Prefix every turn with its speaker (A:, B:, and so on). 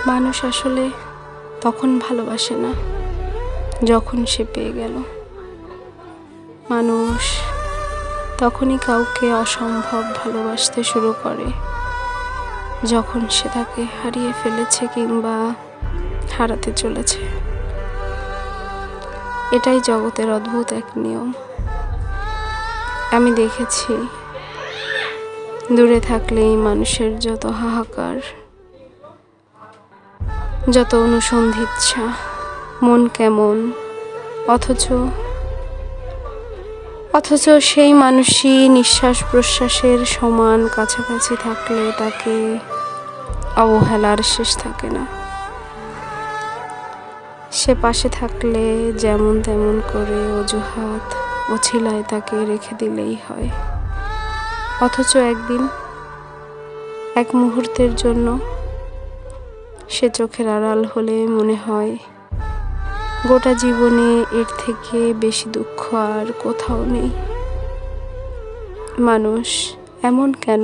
A: মানুষ আসলে তখন ভালোবাসে না যখন সে পেয়ে গেল। মানুষ তখনই কাউকে অসম্ভব ভালোবাসতে শুরু করে যখন সে তাকে হারিয়ে ফেলেছে কিংবা হারাতে চলেছে। এটাই জগতের অদ্ভুত এক নিয়ম। আমি দেখেছি, দূরে থাকলেই মানুষের যত হাহাকার, যত অনুসন্ধিৎসা, মন কেমন, অথচ সেই মানুষই নিঃশ্বাস প্রশ্বাসের সমান কাছাকাছি থাকলে তাকে অবহেলার শেষ থাকে না। সে পাশে থাকলে যেমন তেমন করে অজুহাত অছিলায় তাকে রেখে দিলেই হয়। অথচ একদিন, এক মুহূর্তের জন্য সে চোখের আড়াল হলে মনে হয় গোটা জীবনে এর থেকে বেশি দুঃখ আর কোথাও নেই। মানুষ এমন কেন?